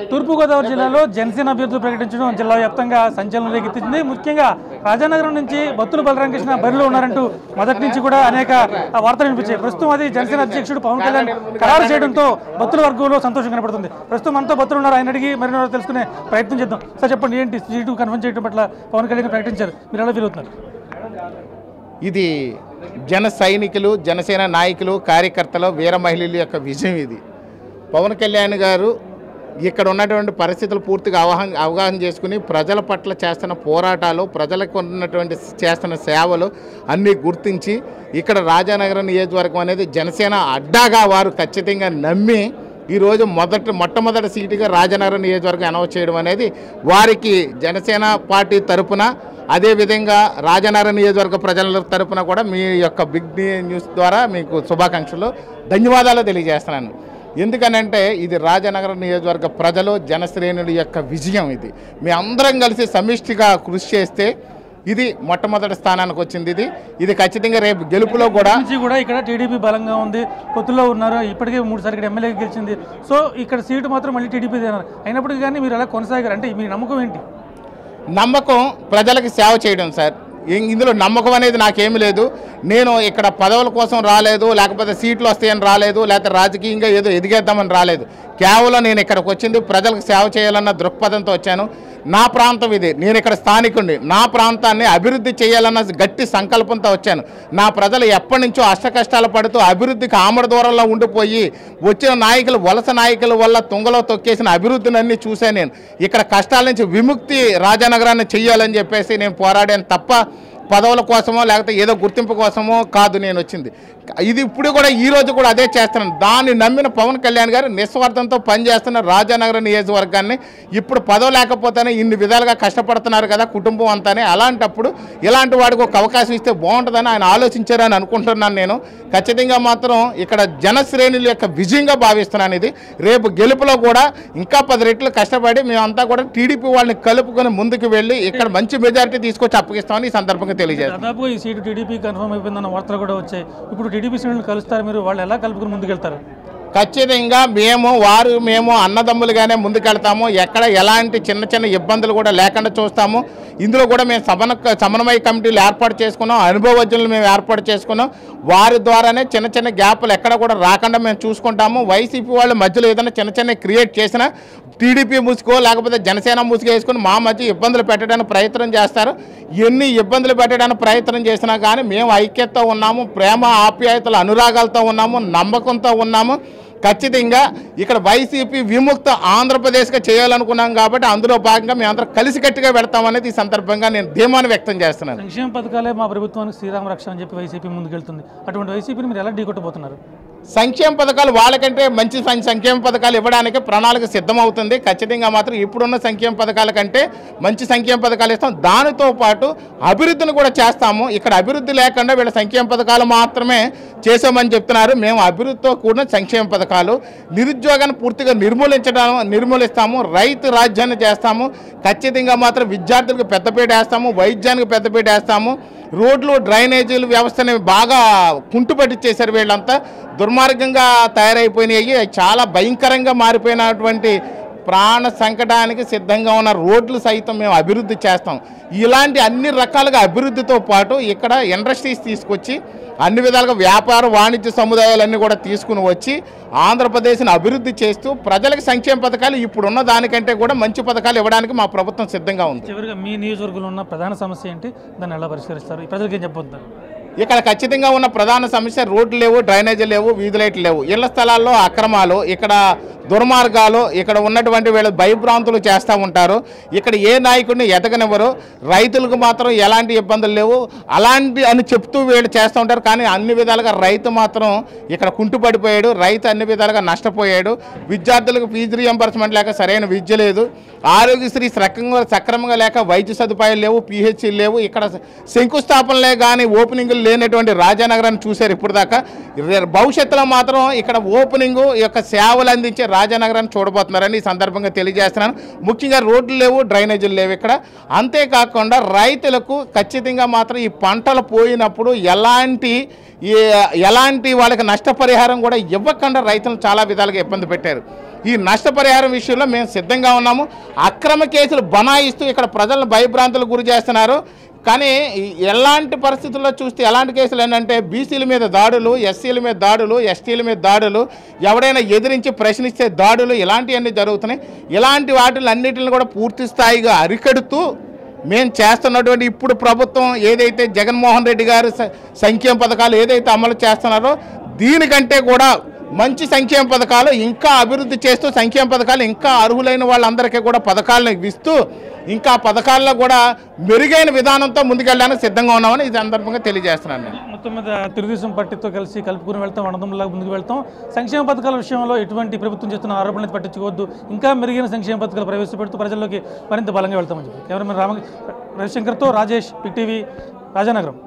తూర్పుగోదావరి జిల్లాలో జనసేన అభ్యర్థులు ప్రకటించడం జిల్లా వ్యాప్తంగా సంచలనం రేకెత్తింది. ముఖ్యంగా రాజానగరం నుంచి బత్తుల బలరామకృష్ణ బరిలో ఉన్నారంటూ మొదటి నుంచి కూడా అనేక వార్తలు వినిపించాయి. ప్రస్తుతం అది జనసేన అధ్యక్షుడు పవన్ కళ్యాణ్ ఖరారు చేయడంతో బత్తుల వర్గంలో సంతోషం కనపడుతుంది. ప్రస్తుతం మనతో బత్తులు ఉన్నారు, ఆయన అడిగి మరిన్ని తెలుసుకునే ప్రయత్నం చేద్దాం. సార్ చెప్పండి, ఏంటి సీటు కన్ఫర్మ్ చేయడం పట్ల పవన్ కళ్యాణ్ ప్రకటించారు, మీరు ఎలా ఫీల్ అవుతున్నారు? ఇది జన సైనికులు, జనసేన నాయకులు, కార్యకర్తలు, వీర మహిళల యొక్క విజయం. ఇది పవన్ కళ్యాణ్ గారు ఇక్కడ ఉన్నటువంటి పరిస్థితులు పూర్తిగా అవగాహన చేసుకుని ప్రజల పట్ల చేస్తున్న పోరాటాలు, ప్రజలకు ఉన్నటువంటి చేస్తున్న సేవలు అన్నీ గుర్తించి ఇక్కడ రాజానగరం నియోజకవర్గం అనేది జనసేన అడ్డాగా వారు ఖచ్చితంగా నమ్మి ఈరోజు మొట్టమొదటి సీటుగా రాజానగరం నియోజకవర్గం అనౌన్స్ చేయడం అనేది వారికి జనసేన పార్టీ తరపున, అదేవిధంగా రాజానగరం నియోజకవర్గ ప్రజల తరపున కూడా మీ యొక్క బిగ్ న్యూస్ ద్వారా మీకు శుభాకాంక్షలు, ధన్యవాదాలు తెలియజేస్తున్నాను. ఎందుకనంటే ఇది రాజానగరం నియోజకవర్గ ప్రజలు, జనశ్రేణుల యొక్క విజయం. ఇది మీ అందరం కలిసి సమిష్టిగా కృషి చేస్తే ఇది మొట్టమొదటి స్థానానికి వచ్చింది. ఇది ఖచ్చితంగా రేపు గెలుపులో కూడా ఇక్కడ టీడీపీ బలంగా ఉంది, పొత్తులో ఉన్నారు, ఇప్పటికే 3 సార్లు ఇక్కడ ఎమ్మెల్యే గెలిచింది. సో ఇక్కడ సీటు మాత్రం మళ్ళీ టీడీపీ అన్నారు. అయినప్పటికీ కానీ మీరు అలా కొనసాగారు అంటే మీ నమ్మకం ఏంటి? నమ్మకం ప్రజలకు సేవ చేయడం సార్. ఇందులో నమ్మకం అనేది నాకేమీ లేదు. నేను ఇక్కడ పదవుల కోసం రాలేదు, లేకపోతే సీట్లు వస్తాయని రాలేదు, లేకపోతే రాజకీయంగా ఏదో ఎదిగేద్దామని రాలేదు. కేవలం నేను ఇక్కడికి వచ్చింది ప్రజలకు సేవ చేయాలన్న దృక్పథంతో వచ్చాను. నా ప్రాంతం ఇది, నేను ఇక్కడ స్థానికుడిని, నా ప్రాంతాన్ని అభివృద్ధి చేయాలన్న గట్టి సంకల్పంతో వచ్చాను. నా ప్రజలు ఎప్పటి నుంచో అష్టకష్టాలు పడుతూ అభివృద్ధికి ఆమడ దూరంలో ఉండిపోయి వచ్చిన నాయకులు, వలస నాయకుల వల్ల తుంగలో తొక్కేసిన అభివృద్ధిని అన్నీ చూశాను. నేను ఇక్కడ కష్టాల నుంచి విముక్తి రాజానగరాన్ని చెయ్యాలని చెప్పేసి నేను పోరాడాను తప్ప పదవుల కోసమో లేకపోతే ఏదో గుర్తింపు కోసమో కాదు నేను వచ్చింది. ఇది ఇప్పుడు కూడా ఈరోజు కూడా అదే చేస్తున్నాను. దాన్ని నమ్మిన పవన్ కళ్యాణ్ గారు నిస్వార్థంతో పనిచేస్తున్న రాజానగరం నియోజకవర్గాన్ని ఇప్పుడు పదవి లేకపోతేనే ఇన్ని విధాలుగా కష్టపడుతున్నారు కదా కుటుంబం అంతానే. అలాంటప్పుడు ఇలాంటి వాడికి ఒక అవకాశం ఇస్తే బాగుంటుందని ఆయన ఆలోచించారని అనుకుంటున్నాను. నేను ఖచ్చితంగా మాత్రం ఇక్కడ జనశ్రేణుల యొక్క విజయంగా భావిస్తున్నాను. ఇది రేపు గెలుపులో కూడా ఇంకా 10 రెట్లు కష్టపడి మేమంతా కూడా టీడీపీ వాళ్ళని కలుపుకొని ముందుకు వెళ్ళి ఇక్కడ మంచి మెజారిటీ తీసుకొచ్చి అప్పగిస్తామని ఈ సందర్భంగా తెలియజేస్తాను. దాదాపు ఈ సీటు టీడీపీ కన్ఫర్మ్ అయిపోయిందన్న వార్తలు కూడా వచ్చాయి. ఇప్పుడు టీడీపీ శ్రేణులను కలుస్తారు, మీరు వాళ్ళు ఎలా కలుపుకుని ముందుకెళ్తారు? ఖచ్చితంగా మేము అన్నదమ్ములుగానే ముందుకెళ్తాము. ఎక్కడ ఎలాంటి చిన్న ఇబ్బందులు కూడా లేకుండా చూస్తాము. ఇందులో కూడా మేము సమన్వయ కమిటీలు ఏర్పాటు చేసుకున్నాం, అనుభవజ్ఞులు మేము ఏర్పాటు చేసుకున్నాం. వారి ద్వారానే చిన్న గ్యాపులు ఎక్కడ కూడా రాకుండా మేము చూసుకుంటాము. వైసీపీ వాళ్ళ మధ్యలో ఏదైనా చిన్న క్రియేట్ చేసినా టీడీపీ ముసుకో లేకపోతే జనసేన ముసుగు వేసుకుని మా మధ్య ఇబ్బందులు పెట్టడానికి ప్రయత్నం చేస్తారు. ఎన్ని ఇబ్బందులు పెట్టడానికి ప్రయత్నం చేసినా కానీ మేము ఐక్యతతో ఉన్నాము, ప్రేమ ఆప్యాయతలు అనురాగాలతో ఉన్నాము, నమ్మకంతో ఉన్నాము. ఖచ్చితంగా ఇక్కడ వైసీపీ విముక్త ఆంధ్రప్రదేశ్గా చేయాలనుకున్నాం కాబట్టి అందులో భాగంగా మేమందరం కలిసికట్టుగా పెడతామనేది ఈ సందర్భంగా నేను ధీమాన్ని వ్యక్తం చేస్తున్నాను. సంక్షేమ పథకాలే మా ప్రభుత్వానికి శ్రీరామ రక్ష అని చెప్పి వైసీపీ ముందుకెళ్తుంది. అటువంటి వైసీపీని మీరు ఎలా ఢీకొట్టబోతున్నారు? సంక్షేమ పథకాలు వాళ్ళకంటే మంచి సంక్షేమ పథకాలు ఇవ్వడానికి ప్రణాళిక సిద్ధమవుతుంది. ఖచ్చితంగా మాత్రం ఇప్పుడున్న సంక్షేమ పథకాల కంటే మంచి సంక్షేమ పథకాలు ఇస్తాం. దానితో పాటు అభివృద్ధిని కూడా చేస్తాము. ఇక్కడ అభివృద్ధి లేకుండా వీళ్ళ సంక్షేమ పథకాలు మాత్రమే చేసామని చెప్తున్నారు. మేము అభివృద్ధితో కూడిన సంక్షేమ పథకాలు, నిరుద్యోగాన్ని పూర్తిగా నిర్మూలిస్తాము, రైతు రాజ్యాన్ని చేస్తాము. ఖచ్చితంగా మాత్రం విద్యార్థులకు పెద్దపీట వేస్తాము, వైద్యానికి పెద్దపీట వేస్తాము. రోడ్లు, డ్రైనేజీలు వ్యవస్థని బాగా కుంటుపట్టించేశారు. వీళ్ళంతా దుర్మార్గంగా తయారైపోయినాయి. చాలా భయంకరంగా మారిపోయినటువంటి ప్రాణ సంకటానికి సిద్ధంగా ఉన్న రోడ్లు సైతం మేము అభివృద్ధి చేస్తాం. ఇలాంటి అన్ని రకాలుగా అభివృద్ధితో పాటు ఇక్కడ ఇండస్ట్రీస్ తీసుకొచ్చి అన్ని విధాలుగా వ్యాపార వాణిజ్య సముదాయాలన్నీ కూడా తీసుకుని వచ్చి ఆంధ్రప్రదేశ్ని అభివృద్ధి చేస్తూ ప్రజలకు సంక్షేమ పథకాలు ఇప్పుడున్న దానికంటే కూడా మంచి పథకాలు ఇవ్వడానికి మా ప్రభుత్వం సిద్ధంగా ఉంది. చివరిగా మీ నియోజకవర్గంలో ఉన్న ప్రధాన సమస్య ఏంటి, దాన్ని ఎలా పరిష్కరిస్తారు, ప్రజలకు ఏం చెప్పబోతున్నారు? ఇక్కడ ఖచ్చితంగా ఉన్న ప్రధాన సమస్య రోడ్లు లేవు, డ్రైనేజీలు లేవు, వీధి లైట్లు లేవు, ఇళ్ల స్థలాల్లో అక్రమాలు, ఇక్కడ దుర్మార్గాలు, ఇక్కడ ఉన్నటువంటి వీళ్ళు భయభ్రాంతులు చేస్తూ ఉంటారు. ఇక్కడ ఏ నాయకుడిని ఎదగనివ్వరు. రైతులకు మాత్రం ఎలాంటి ఇబ్బందులు లేవు అలాంటి అని చెప్తూ వీళ్ళు చేస్తూ ఉంటారు. కానీ అన్ని విధాలుగా రైతు మాత్రం ఇక్కడ కుంటుపడిపోయాడు. రైతు అన్ని విధాలుగా నష్టపోయాడు. విద్యార్థులకు ఫీజు రియంబర్స్మెంట్ లేక సరైన విద్య లేదు, ఆరోగ్యశ్రీ సక్రమంగా లేక వైద్య సదుపాయాలు లేవు, పిహెచ్సీలు లేవు. ఇక్కడ శంకుస్థాపనలే కానీ ఓపెనింగ్లు డ్రైనేజీలు లేనటువంటి రాజానగరాన్ని చూశారు ఇప్పుడు దాకా. భవిష్యత్తులో మాత్రం ఇక్కడ ఓపెనింగ్ ఈ యొక్క సేవలు అందించే రాజానగరాన్ని చూడబోతున్నారని ఈ సందర్భంగా తెలియజేస్తున్నాను. ముఖ్యంగా రోడ్లు లేవు, డ్రైనేజీలు లేవు ఇక్కడ. అంతేకాకుండా రైతులకు ఖచ్చితంగా మాత్రం ఈ పంటలు పోయినప్పుడు ఎలాంటి వాళ్ళకి నష్టపరిహారం కూడా ఇవ్వకుండా రైతులను చాలా విధాలుగా ఇబ్బంది పెట్టారు. ఈ నష్టపరిహారం విషయంలో మేము సిద్ధంగా ఉన్నాము. అక్రమ కేసులు బనాయిస్తూ ఇక్కడ ప్రజలను భయభ్రాంతులకు గురి చేస్తున్నారు. కానీ ఎలాంటి పరిస్థితుల్లో చూస్తే ఎలాంటి కేసులు ఏంటంటే బీసీల మీద దాడులు, ఎస్సీల మీద దాడులు, ఎస్టీల మీద దాడులు, ఎవడైనా ఎదిరించి ప్రశ్నిస్తే దాడులు, ఇలాంటివన్నీ జరుగుతున్నాయి. ఇలాంటి వాటిలన్నిటిని కూడా పూర్తి స్థాయిగా అరికడుతూ మేము చేస్తున్నటువంటి ఇప్పుడు ప్రభుత్వం ఏదైతే జగన్మోహన్ రెడ్డి గారు సంక్షేమ పథకాలు ఏదైతే అమలు చేస్తున్నారో దీనికంటే కూడా మంచి సంక్షేమ పథకాలు ఇంకా అభివృద్ధి చేస్తూ సంక్షేమ పథకాలు ఇంకా అర్హులైన వాళ్ళందరికీ కూడా పథకాలను ఇస్తూ ఇంకా పథకాల్లో కూడా మెరుగైన విధానంతో ముందుకెళ్ళడానికి సిద్ధంగా ఉన్నామని ఈ సందర్భంగా తెలియజేస్తున్నాను. మొత్తం మీద తెలుగుదేశం పార్టీతో కలిసి కలుపుకుని వెళ్తాం, అన్నదమ్ములాగా ముందుకు వెళ్తాం. సంక్షేమ పథకాల విషయంలో ఎటువంటి ప్రభుత్వం చేస్తున్న ఆరోపణలు పట్టించుకోవద్దు, ఇంకా మెరుగైన సంక్షేమ పథకాలు ప్రవేశపెడుతూ ప్రజల్లోకి మరింత బలంగా వెళ్తామని చెప్పి కెమెరామెన్ రవిశంకర్తో రాజేష్, బిగ్ టీవీ, రాజానగరం.